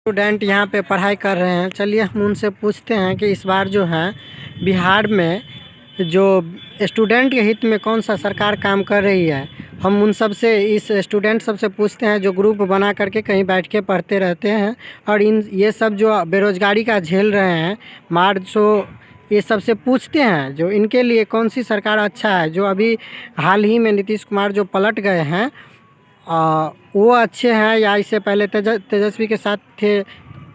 Student यहाँ पे पढ़ाई कर रहे हैं। चलिए हम उनसे पूछते हैं कि इस बार जो है बिहार में जो स्टूडेंट के हित में कौन सा सरकार काम कर रही है। हम उन सब से इस स्टूडेंट सबसे पूछते हैं जो ग्रुप बना करके कहीं बैठ के पढ़ते रहते हैं और ये सब जो बेरोज़गारी का झेल रहे हैं मार ये सबसे पूछते हैं जो इनके लिए कौन सी सरकार अच्छा है। जो अभी हाल ही में नीतीश कुमार जो पलट गए हैं वो अच्छे हैं या इससे पहले तेजस्वी के साथ थे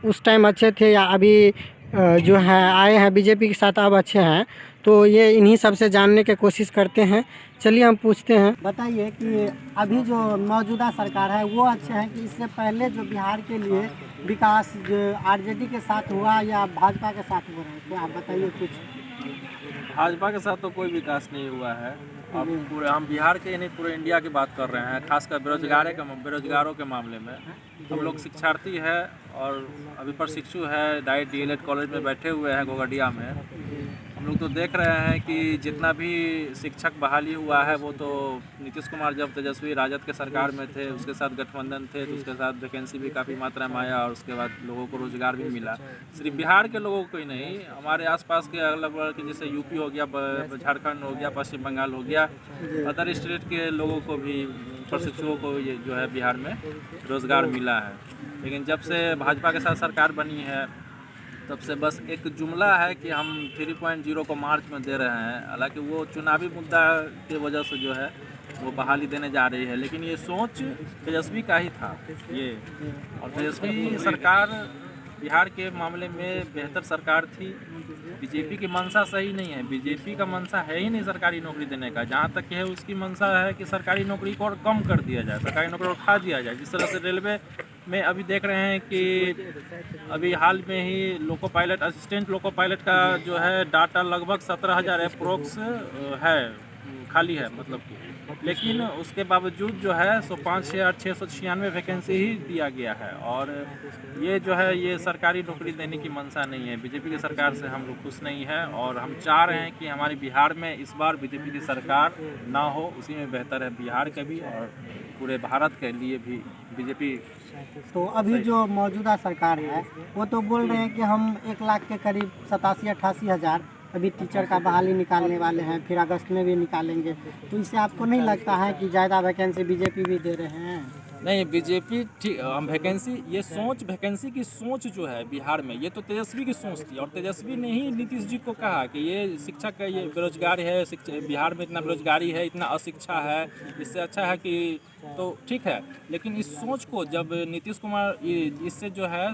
उस टाइम अच्छे थे, या अभी जो है आए हैं बीजेपी के साथ अब अच्छे हैं। तो ये इन्हीं सब से जानने की कोशिश करते हैं। चलिए हम पूछते हैं। बताइए कि अभी जो मौजूदा सरकार है वो अच्छे हैं कि इससे पहले जो बिहार के लिए विकास जो आरजेडी के साथ हुआ या भाजपा के साथ हो रहे थे, आप बताइए कुछ। भाजपा के साथ तो कोई विकास नहीं हुआ है। अब पूरे हम बिहार के नहीं पूरे इंडिया की बात कर रहे हैं, खासकर बेरोजगारों के मामले में। हम लोग शिक्षार्थी है और अभी प्रशिक्षु है, डाइट डीएलएड कॉलेज में बैठे हुए हैं घोघडिया में। हम लोग तो देख रहे हैं कि जितना भी शिक्षक बहाली हुआ है वो तो नीतीश कुमार जब तेजस्वी राजद के सरकार में थे उसके साथ गठबंधन थे तो उसके साथ वैकेंसी भी काफ़ी मात्रा में आया और उसके बाद लोगों को रोज़गार भी मिला। सिर्फ बिहार के लोगों को ही नहीं, हमारे आसपास के अलग अलग जैसे यूपी हो गया, झारखंड हो गया, पश्चिम बंगाल हो गया, अदर स्टेट के लोगों को भी, प्रशिक्षुओं को ये जो है बिहार में रोज़गार मिला है। लेकिन जब से भाजपा के साथ सरकार बनी है तब से बस एक जुमला है कि हम 3.0 को मार्च में दे रहे हैं। हालांकि वो चुनावी मुद्दा की वजह से जो है वो बहाली देने जा रही है, लेकिन ये सोच तेजस्वी का ही था ये। और तेजस्वी सरकार बिहार के मामले में बेहतर सरकार थी। बीजेपी की मंशा सही नहीं है, बीजेपी का मंशा है ही नहीं सरकारी नौकरी देने का। जहाँ तक कि है उसकी मंशा है कि सरकारी नौकरी को और कम कर दिया जाए, सरकारी नौकरी को उठा दिया जाए। जिस तरह से रेलवे में अभी देख रहे हैं कि अभी हाल में ही loco pilot, assistant loco pilot का जो है डाटा लगभग 17,000 अप्रोक्स है, खाली है मतलब कि। लेकिन उसके बावजूद जो है 5,696 वैकेंसी ही दिया गया है। और ये जो है ये सरकारी नौकरी देने की मंशा नहीं है। बीजेपी की सरकार से हम लोग खुश नहीं है और हम चाह रहे हैं कि हमारे बिहार में इस बार बीजेपी की सरकार ना हो, उसी में बेहतर है बिहार के भी और पूरे भारत के लिए भी बीजेपी। तो अभी जो मौजूदा सरकार है वो तो बोल रहे हैं कि हम 1 लाख के करीब 87-88 हज़ार अभी टीचर का बहाली निकालने वाले हैं, फिर अगस्त में भी निकालेंगे। तो इससे आपको नहीं लगता है कि ज़्यादा वैकेंसी बीजेपी भी दे रहे हैं? नहीं, बीजेपी ठीक वैकेंसी, ये सोच वैकेंसी की सोच जो है बिहार में, ये तो तेजस्वी की सोच थी। और तेजस्वी ने ही नीतीश जी को कहा कि ये शिक्षक का ये बेरोजगार है, बिहार में इतना बेरोजगारी है, इतना अशिक्षा है, इससे अच्छा है कि तो ठीक है। लेकिन इस सोच को जब नीतीश कुमार इससे जो है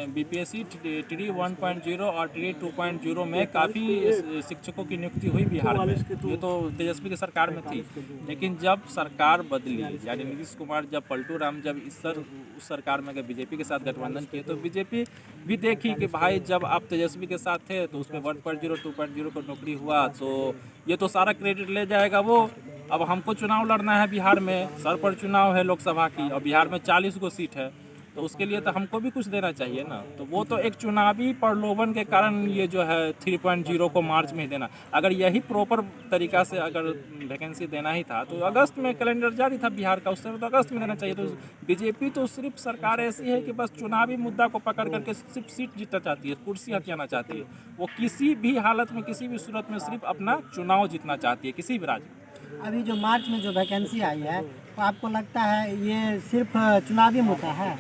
बीपीएससी टी 1.0 और टी 2.0 में काफ़ी शिक्षकों की नियुक्ति हुई बिहार में, ये तो तेजस्वी की सरकार में थी। लेकिन जब सरकार बदली, यानी नीतीश कुमार जब पलटू राम जब उस सरकार में अगर बीजेपी के साथ गठबंधन किए तो बीजेपी भी देखी कि भाई जब आप तेजस्वी के साथ थे तो उसमें 1.0 2.0 को नौकरी हुआ तो ये तो सारा क्रेडिट ले जाएगा वो। अब हमको चुनाव लड़ना है बिहार में, सर पर चुनाव है लोकसभा की और बिहार में 40 गो सीट है, तो उसके लिए तो हमको भी कुछ देना चाहिए ना। तो वो तो एक चुनावी प्रलोभन के कारण ये जो है 3.0 को मार्च में ही देना। अगर यही प्रॉपर तरीक़ा से अगर वैकेंसी देना ही था तो अगस्त में कैलेंडर जारी था बिहार का, उससे तो अगस्त में देना चाहिए। तो बीजेपी तो सिर्फ सरकार ऐसी है कि बस चुनावी मुद्दा को पकड़ करके सिर्फ सीट जीतना चाहती है, कुर्सी हथियाना चाहती है। वो किसी भी हालत में, किसी भी सूरत में सिर्फ अपना चुनाव जीतना चाहती है, किसी भी राज्य में। अभी जो मार्च में जो वैकेंसी आई है तो आपको लगता है ये सिर्फ चुनावी मुद्दा है?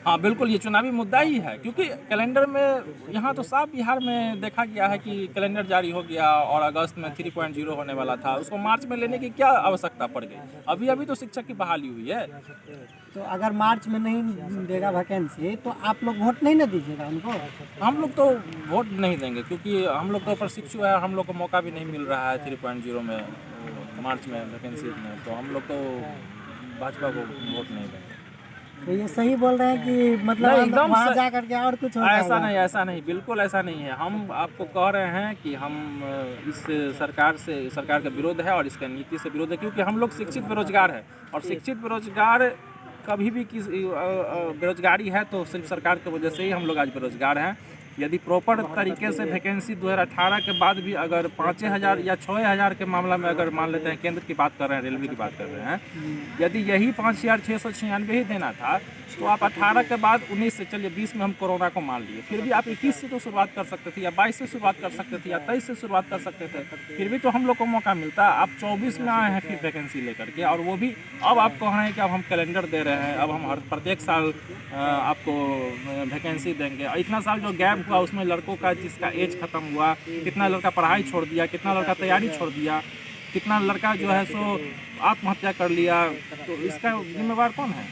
हाँ बिल्कुल, ये चुनावी मुद्दा ही है, क्योंकि कैलेंडर में यहाँ तो साफ बिहार में देखा गया है कि कैलेंडर जारी हो गया और अगस्त में 3.0 होने वाला था, उसको मार्च में लेने की क्या आवश्यकता पड़ गई। अभी तो शिक्षक की बहाली हुई है। तो अगर मार्च में नहीं देगा वैकेंसी तो आप लोग वोट नहीं ना दीजिएगा उनको? हम लोग तो वोट नहीं देंगे क्योंकि हम लोग तो प्रशिक्षु है, हम लोग को मौका भी नहीं मिल रहा है 3.0 में मार्च में वैकेंसी में, तो हम लोग तो भाजपा को वोट नहीं देंगे। तो ये सही बोल रहे हैं कि मतलब एकदम वहाँ जा करके और कुछ हो जाएगा? ऐसा नहीं, बिल्कुल ऐसा नहीं है। हम आपको कह रहे हैं कि हम इस सरकार का विरोध है और इसका नीति से विरोध है, क्योंकि हम लोग शिक्षित बेरोजगार है और शिक्षित बेरोजगार कभी भी किस बेरोजगारी है तो सिर्फ सरकार की वजह से ही हम लोग आज बेरोजगार हैं। यदि प्रॉपर तरीके से वैकेंसी 2018 के बाद भी अगर 5,000 या 6,000 के मामला में अगर मान लेते हैं, केंद्र की बात कर रहे हैं, रेलवे की बात कर रहे हैं, यदि यही 5,696 ही देना था तो आप 18 के बाद 19 से, चलिए 20 में हम कोरोना को मान लिए, फिर भी आप 21 से तो शुरुआत कर सकते थे, या 22 से शुरुआत कर सकते थे, या 23 से शुरुआत कर सकते थे, फिर भी तो हम लोग को मौका मिलता। आप 24 में आए हैं फिर वैकेंसी लेकर के, और वो भी अब आप कह रहे हैं कि अब हम कैलेंडर दे रहे हैं, अब हम हर प्रत्येक साल आपको वैकेंसी देंगे। इतना साल जो गैप हुआ उसमें लड़कों का जिसका एज ख़त्म हुआ, कितना लड़का पढ़ाई छोड़ दिया, कितना लड़का तैयारी छोड़ दिया, कितना लड़का जो है सो आत्महत्या कर लिया, तो इसका जिम्मेवार कौन है?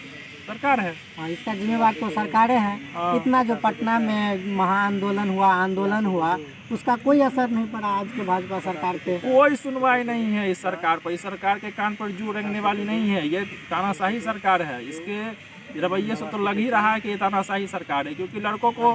सरकार है। हाँ, इसका जिम्मेवार तो सरकारें हैं। इतना जो पटना में आंदोलन हुआ उसका कोई असर नहीं पड़ा आज के भाजपा सरकार पे। कोई सुनवाई नहीं है इस सरकार पर। इस सरकार के कान पर जू रेंगने वाली नहीं है। ये तानाशाही सरकार है। इसके रवैये से तो लग ही रहा है कि ये तानाशाही सरकार है, क्योंकि लड़कों को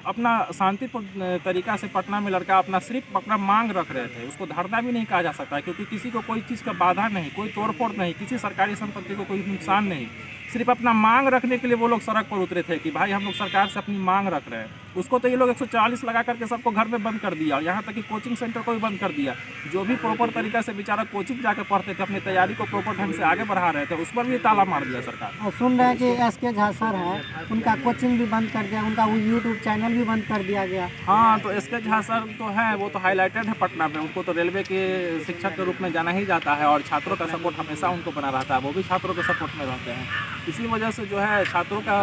अपना शांतिपूर्ण तरीका से पटना में लड़का सिर्फ अपना मांग रख रहे थे। उसको धरना भी नहीं कहा जा सकता, क्योंकि किसी को कोई चीज़ का बाधा नहीं, कोई तोड़फोड़ नहीं, किसी सरकारी संपत्ति को कोई नुकसान नहीं। सिर्फ अपना मांग रखने के लिए वो लोग सड़क पर उतरे थे कि भाई हम लोग सरकार से अपनी मांग रख रहे हैं। उसको तो ये लोग 140 लगा करके सबको घर में बंद कर दिया, और यहाँ तक कि कोचिंग सेंटर को भी बंद कर दिया। जो भी प्रॉपर तरीका से बेचारा कोचिंग जाकर पढ़ते थे, अपनी तैयारी को प्रॉपर ढंग से आगे बढ़ा रहे थे, उस पर भी ताला मार दिया सरकार। और सुन रहे हैं कि SK झा सर है, उनका कोचिंग भी बंद कर दिया, उनका वो यूट्यूब चैनल भी बंद कर दिया गया। हाँ, तो SK झा सर तो है, वो तो हाईलाइटेड है पटना में। उनको तो रेलवे के शिक्षक के रूप में जाना ही जाता है, और छात्रों का सपोर्ट हमेशा उनको बना रहता है। वो भी छात्रों के सपोर्ट में रहते हैं। इसी वजह से जो है छात्रों का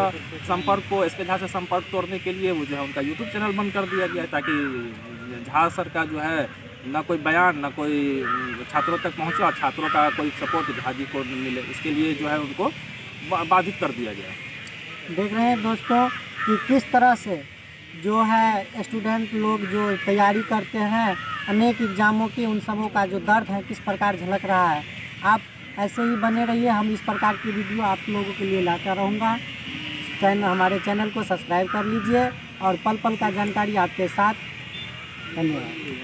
संपर्क को, SK झा से संपर्क तोड़ने के लिए वो जो है उनका यूट्यूब चैनल बंद कर दिया गया, ताकि झा सर का जो है ना कोई बयान, ना कोई छात्रों तक पहुंचे, और छात्रों का कोई सपोर्ट झा जी को मिले। इसके लिए जो है उनको बाधित कर दिया गया। देख रहे हैं दोस्तों कि किस तरह से जो है स्टूडेंट लोग जो तैयारी करते हैं अनेक एग्ज़ामों की, उन सबों का जो दर्द है किस प्रकार झलक रहा है। आप ऐसे ही बने रहिए, हम इस प्रकार की वीडियो आप लोगों के लिए लाता रहूँगा। हमारे चैनल को सब्सक्राइब कर लीजिए, और पल पल का जानकारी आपके साथ। धन्यवाद।